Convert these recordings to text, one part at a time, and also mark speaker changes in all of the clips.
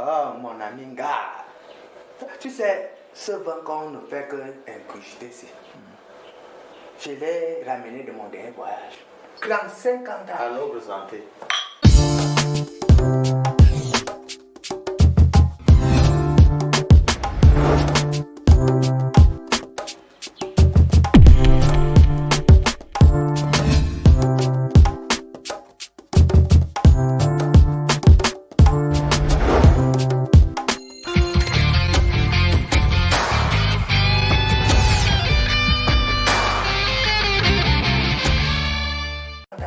Speaker 1: Oh, mon ami Nga. Tu sais, ce vin qu'on ne fait qu'ingurgiter ici. Je l'ai ramené de mon dernier voyage. 35 ans.
Speaker 2: À noble santé.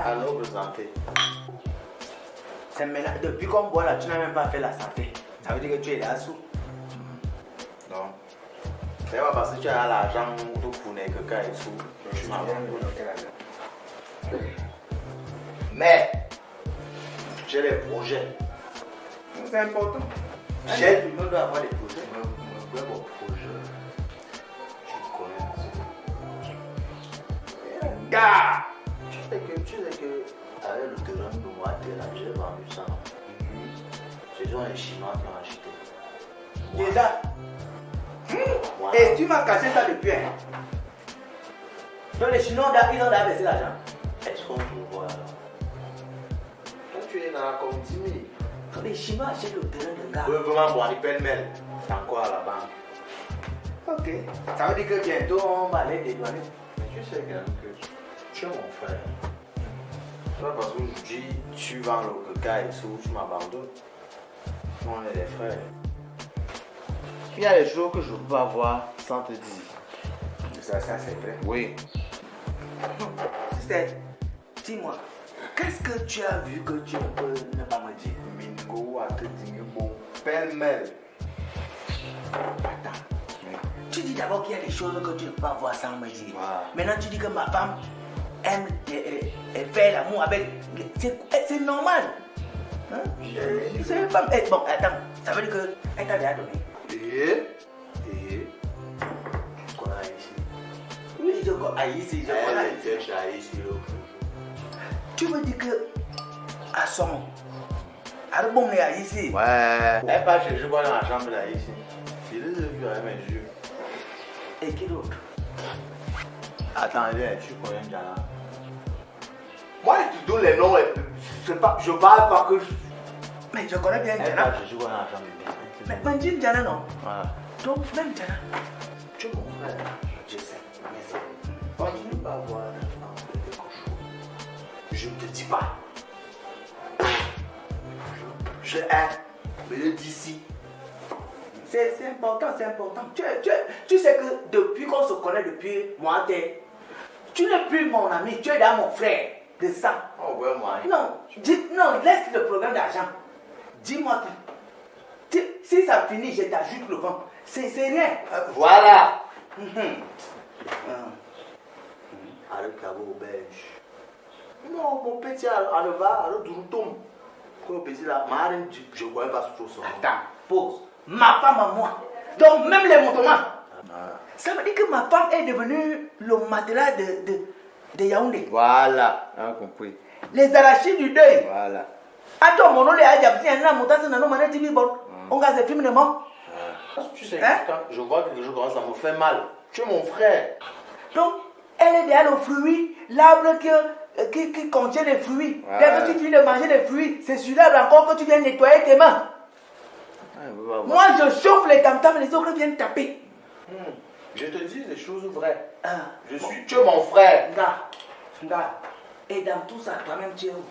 Speaker 2: À noble santé.
Speaker 1: C'est maintenant, depuis qu'on boit là, tu n'as même pas fait la santé. Ça veut dire que tu es là sous.
Speaker 2: Non. C'est pas parce que tu as l'argent de connaître que quand il souffre, tu m'as vendu. Mais, j'ai des projets.
Speaker 1: C'est important.
Speaker 2: J'ai tout le monde doit avoir des projets. Mon projet, tu connais.
Speaker 1: Gars!
Speaker 2: Tu sais que avec le terrain de moi, j'ai vendu ça. C'est genre un Chinois qui m'a acheté.
Speaker 1: Déjà.
Speaker 2: Voilà.
Speaker 1: Et tu m'as caché ça depuis. Hein? Donc les Chinois, ils ont baissé l'argent.
Speaker 2: Est-ce qu'on peut voir? Toi, tu es dans la communauté.
Speaker 1: Donc les Chinois achètent le terrain de gars.
Speaker 2: Oui, vraiment, pour aller pêle-mêle. C'est encore à la banque.
Speaker 1: Ok. Ça veut dire que bientôt on va aller dédouaner.
Speaker 2: Mais tu sais que tu es mon frère. C'est pas parce qu'aujourd'hui tu vends le coca et tout, tu m'abandonnes. On est des frères. Il y a des choses que je ne peux pas voir sans te dire.
Speaker 1: Ça c'est vrai.
Speaker 2: Oui.
Speaker 1: C'est. Dis-moi, qu'est-ce que tu as vu que tu ne peux ne pas me dire?
Speaker 2: Mingo a te dit bon, pêle-mêle.
Speaker 1: Attends. Tu dis d'abord qu'il y a des choses que tu ne peux pas voir sans me dire.
Speaker 2: Voilà.
Speaker 1: Maintenant tu dis que ma femme aime faire l'amour avec. C'est normal. Hein? C'est une femme. Bon, attends, ça veut dire qu'elle t'a déjà donné.
Speaker 2: Tu connais ici.
Speaker 1: Oui, je connais ici, je connais ici.
Speaker 2: Elle était ici l'autre jour.
Speaker 1: Tu veux dire que. À son. À bon, mais ici.
Speaker 2: Ouais. Elle part chercher quoi dans la chambre là ici. Je les ai vus avec mes yeux.
Speaker 1: Et qui d'autre?
Speaker 2: Attends, viens, tu connais Diana.
Speaker 1: Moi, je te donne les noms. Je parle pas que. Mais je connais bien
Speaker 2: Elle
Speaker 1: Diana.
Speaker 2: part chercher quoi dans la chambre.
Speaker 1: Mais dis Diana, non?
Speaker 2: Voilà.
Speaker 1: Donc, même Diana.
Speaker 2: Tu es mon frère. Je sais. Mais continue pas à voir quelque chose. Je ne te dis pas. Je hais. Mais le d'ici.
Speaker 1: C'est important, c'est important. Tu sais que depuis qu'on se connaît, depuis moi, tu n'es plus mon ami, tu es dans mon frère de sang.
Speaker 2: Oh, ouais, moi.
Speaker 1: Non, non, laisse le problème d'argent. Dis-moi tout. Si ça finit, je t'ajoute le vent. C'est rien.
Speaker 2: Voilà.
Speaker 1: Avec la belge.
Speaker 2: Non, mon petit, elle va, elle tombe. Quand le petit là, je ne connais pas ce son.
Speaker 1: Attends, pause. Ma femme à moi. Donc même les montements. Ça veut dire que ma femme est devenue le matelas de Yaoundé.
Speaker 2: Voilà, on a compris.
Speaker 1: Les arachides du deuil.
Speaker 2: Voilà.
Speaker 1: Attends, mon nom est Adjabsi, un homme, on gagne des films de mort.
Speaker 2: Tu sais, quand je vois quelque chose comme ça me fait mal. Tu es mon frère.
Speaker 1: Donc, elle est derrière le fruit, l'arbre qui contient les fruits.
Speaker 2: Ouais.
Speaker 1: Dès que tu finis de manger les fruits, c'est sur l'arbre encore que tu viens nettoyer tes mains. Moi, je chauffe les tam-tams, les autres viennent taper.
Speaker 2: Je te dis des choses vraies. Tu
Speaker 1: Tu
Speaker 2: es mon frère.
Speaker 1: Gars. Et dans tout ça, toi-même, tu es où?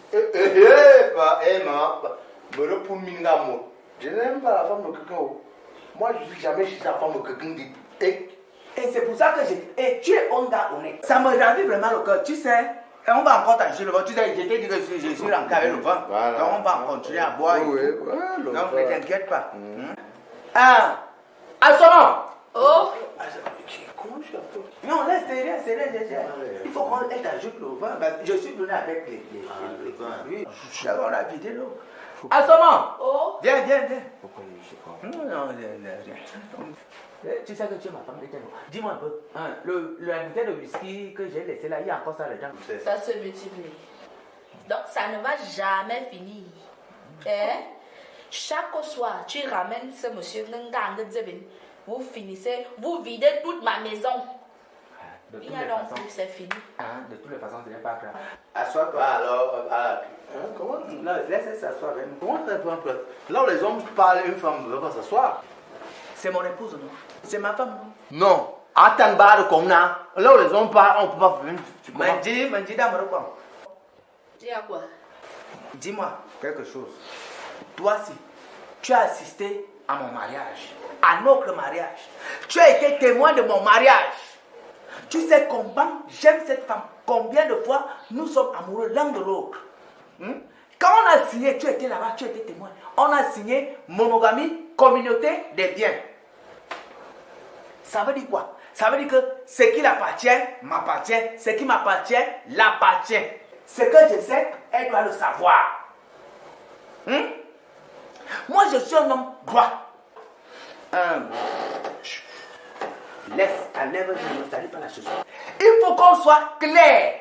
Speaker 2: Maman, je n'aime pas la femme de quelqu'un. Moi, je ne suis jamais chez la femme de quelqu'un.
Speaker 1: Et c'est pour ça que et tu es un gars honnête. Ça me ravive vraiment le cœur. Tu sais, et on va encore t'acheter le vin. Tu sais, je t'ai dit que je suis rentré avec le vin.
Speaker 2: Voilà.
Speaker 1: Donc on va continuer à boire.
Speaker 2: Oui,
Speaker 1: donc ne t'inquiète pas. Ah, Assoman.
Speaker 3: Oh,
Speaker 2: Comment tu as fait?
Speaker 1: Non, là, c'est rien. Il faut qu'on t'ajoute le vin. Je suis venu avec les
Speaker 2: le vin.
Speaker 1: Oui, on a vidé l'eau. Assoman.
Speaker 3: oh,
Speaker 1: Viens.
Speaker 2: Pourquoi je sais pas?
Speaker 1: Non, viens. Tu sais que tu es ma femme de tellement. Dis-moi un peu, le bouteille de whisky que j'ai laissé là, il y a encore ça dedans.
Speaker 3: ça se multiplie. Donc ça ne va jamais finir. Hein? Chaque soir, tu ramènes ce monsieur Nanga Nzeben. Vous finissez, vous videz toute ma maison.
Speaker 1: De toutes
Speaker 3: Il y
Speaker 1: les
Speaker 3: a donc
Speaker 1: façons,
Speaker 3: plus, c'est fini.
Speaker 1: de toutes les façons, ce n'est pas grave.
Speaker 2: Assois-toi alors. Comment là, laisse s'asseoir. Comment tu prends place? Là où les hommes parlent, une femme ne veut pas s'asseoir.
Speaker 1: C'est mon épouse, non? C'est ma femme, non?
Speaker 2: Non. Attends, barre comme ça. Là où les hommes parlent, on ne peut pas venir.
Speaker 1: Mandi, dame, quoi?
Speaker 3: Dis à quoi?
Speaker 1: Dis-moi quelque chose. Toi, si tu as assisté à mon mariage, à notre mariage, tu as été témoin de mon mariage. Tu sais combien j'aime cette femme, combien de fois nous sommes amoureux l'un de l'autre. Quand on a signé, tu étais là-bas, tu étais témoin. On a signé monogamie, communauté des biens. Ça veut dire quoi? Ça veut dire que ce qui l'appartient, m'appartient. Ce qui m'appartient, l'appartient. Ce que je sais, elle doit le savoir. Moi, je suis un homme droit. Laisse, enlève, ne salis pas la chose. Il faut qu'on soit clair.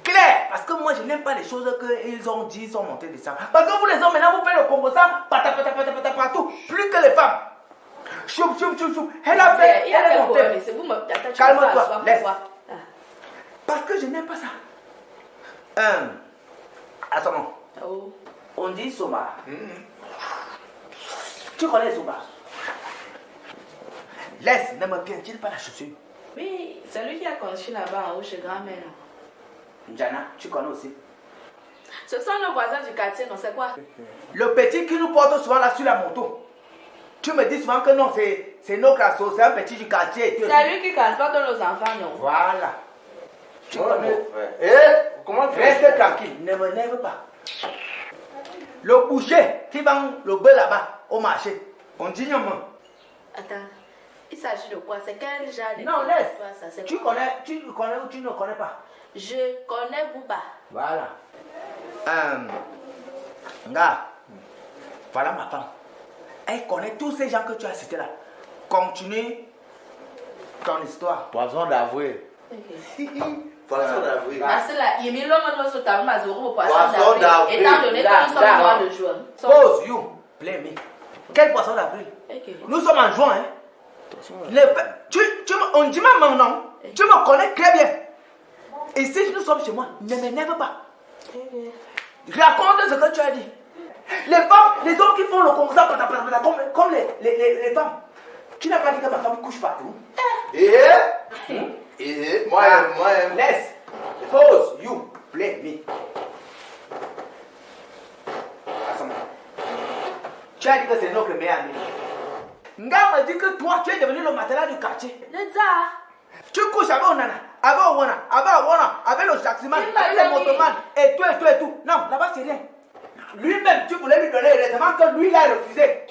Speaker 1: Clair. Parce que moi, je n'aime pas les choses qu'ils ont dit, ils sont montés de ça. Parce que vous, les hommes, maintenant, vous faites le Congo ça, partout. Plus que les femmes. Choup. Elle a fait, elle est montée. Calme-toi, laisse. Parce que je n'aime pas ça. Attends.
Speaker 3: Oh.
Speaker 1: On dit Soma. Tu connais Soma? Laisse, ne me piège pas la chaussure.
Speaker 3: Oui, c'est lui qui a construit là-bas en haut chez grand-mère.
Speaker 1: Njana, tu connais aussi.
Speaker 3: Ce sont nos voisins du quartier, non, c'est quoi?
Speaker 1: Le petit qui nous porte souvent là sur la moto. Tu me dis souvent que non, c'est nos classos, c'est un petit du quartier.
Speaker 3: C'est lui qui transporte nos enfants, non?
Speaker 1: Voilà. Tu connais.
Speaker 2: Comment tu
Speaker 1: Reste tranquille, ne me lève pas. Le boucher qui vend le bœuf là-bas au marché, on dit non.
Speaker 3: Attends, il s'agit de quoi? C'est quel genre de...
Speaker 1: Non, laisse.
Speaker 3: Ça, c'est
Speaker 1: Tu
Speaker 3: quoi?
Speaker 1: connais ou tu ne connais pas?
Speaker 3: Je connais Bouba.
Speaker 1: Voilà. Nga, voilà ma femme. Elle connaît tous ces gens que tu as cités là. Continue ton histoire.
Speaker 2: Poisson d'avoué. Poisson d'avoué.
Speaker 3: Parce que là, il y a mis l'homme sur ta main, au poisson
Speaker 2: Poisson
Speaker 3: d'avril. Étant donné que nous sommes en mois de juin.
Speaker 1: Pause, you, play me. Quel poisson d'avril? Nous sommes en juin, hein. On dit maman, non? Tu me connais très bien. Et si nous sommes chez moi, ne m'énerve pas. Raconte ce que tu as dit. Les femmes, les hommes qui font le Congo, comme les femmes. Tu n'as pas dit que ma femme couche partout.
Speaker 2: Moi,
Speaker 1: laisse. Pause, you, play me. Tu as dit que c'est notre meilleur ami. Nga me dit que toi, tu es devenu le matelas du quartier. Tu couches avec Onana, avec Owana, avec le taximan, avec les motoman, et tout. Non, là-bas, c'est rien. Lui-même, tu voulais lui donner le raisonnement que lui, il a refusé.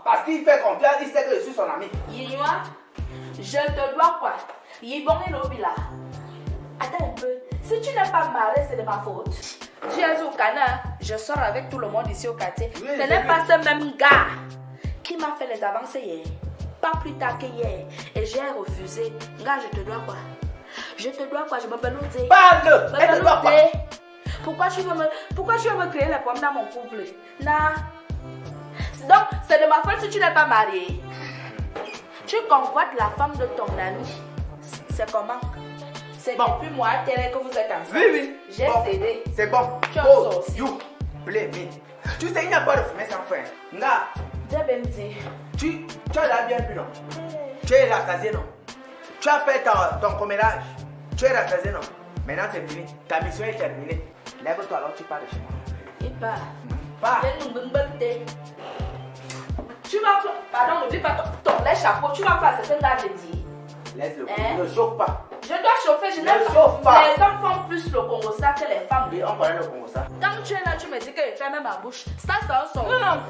Speaker 1: Parce qu'il fait confiance, il sait que je suis son ami.
Speaker 3: Je te dois quoi? Attends un peu. Si tu n'es pas marié, c'est de ma faute. Tu es au canard, je sors avec tout le monde ici au quartier.
Speaker 1: Oui,
Speaker 3: ce n'est pas ce même gars qui m'a fait les avancées hier. Pas plus tard que hier. Et j'ai refusé. Gars, je te dois quoi? Je te dois quoi? Je me belote.
Speaker 1: Parle! Elle te doit quoi?
Speaker 3: Pourquoi tu veux me créer les problèmes dans mon couple? Non. Donc, c'est de ma faute si tu n'es pas marié. Tu convoites la femme de ton ami. C'est comment? C'est depuis moi, tel que vous êtes ensemble.
Speaker 1: Oui.
Speaker 3: J'ai cédé.
Speaker 1: C'est bon.
Speaker 3: Tu as
Speaker 1: Pause.
Speaker 3: sorti.
Speaker 1: You, play me. Tu sais, il n'y a pas de fumée sans fin. Nga, tu as bien vu, non? Tu es rassasié, non? Tu as fait ton commérage. Tu es rassasié, non? Maintenant, c'est fini. Ta mission est terminée. Lève-toi, alors tu pars de chez moi.
Speaker 3: Il part.
Speaker 1: Pars.
Speaker 3: Tu vas... Pardon, ne dis pas ton lait chapeau. Tu vas faire ce que là je dis.
Speaker 1: Laisse-le. Ne chauffe pas.
Speaker 3: Je dois chauffer. Je n'aime
Speaker 1: chauffe pas.
Speaker 3: Les hommes font plus le Congo ça que les femmes.
Speaker 1: Oui, on connaît le Congo ça.
Speaker 3: Quand tu es là, tu me dis que je ferme ma bouche. Ça, c'est un son.
Speaker 1: Non.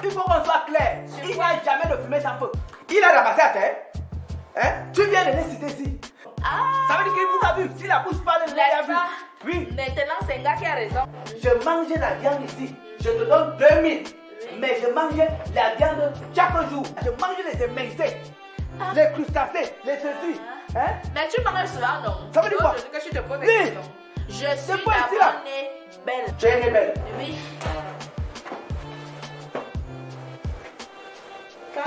Speaker 1: Il faut qu'on soit clair. Il n'y a jamais de fumée sans feu. Il a ramassé à terre. Hein? Tu viens de les citer ici. Ça veut dire qu'il vous a vu. Si la bouche parle, il l'a vu. Oui.
Speaker 3: Maintenant, c'est un gars qui a raison.
Speaker 1: Je mangeais la viande ici. Je te donne 2000. Mais je mangeais la viande chaque jour. Je mangeais les émincés, les crustacés, les ceci. Hein?
Speaker 3: Mais tu manges souvent, non?
Speaker 1: Ça veut dire quoi?
Speaker 3: Que je te pose
Speaker 1: Oui.
Speaker 3: question. Je suis d'abord née belle.
Speaker 1: Tu es née belle.
Speaker 3: Oui.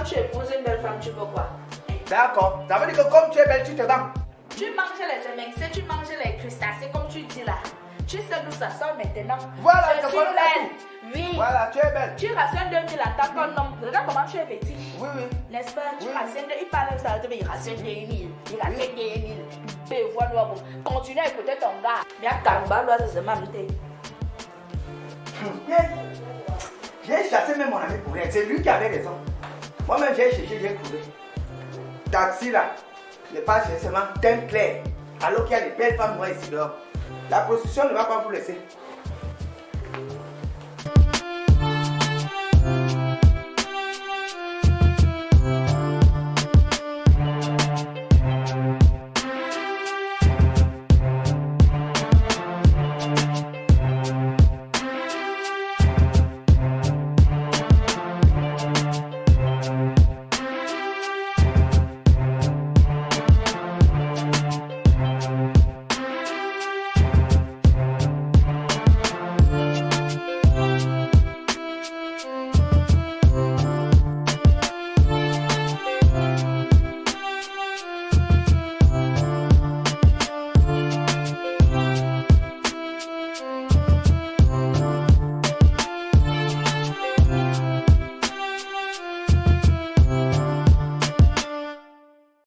Speaker 3: quand tu épouses une belle femme, tu veux quoi?
Speaker 1: D'accord. Ça veut dire que comme tu es belle, tu te vends.
Speaker 3: Tu manges les émincés, tu manges les crustacés, comme tu dis là. Tu sais d'où ça sort maintenant.
Speaker 1: Voilà,
Speaker 3: je
Speaker 1: je
Speaker 3: suis
Speaker 1: connais
Speaker 3: belle.
Speaker 1: tout.
Speaker 3: Oui.
Speaker 1: Voilà, tu es belle.
Speaker 3: Tu rationnes 2000 en tant qu'homme. Regarde comment tu es petit.
Speaker 1: Oui, oui.
Speaker 3: N'est-ce pas? Tu
Speaker 1: Oui.
Speaker 3: rationnes, il parle de ça, il rationne 2000. Il rationne 2000. Ben voilà, continue à écouter ton gars. Bien, Kamba, là, c'est ma mité.
Speaker 1: J'ai chassé même mon ami pour rien. C'est lui qui avait raison. Moi-même, j'ai cherché, j'ai trouvé. Taxi là, n'est pas seulement teint clair. Alors qu'il y a des belles femmes noires ici dehors. La prostitution ne va pas vous laisser.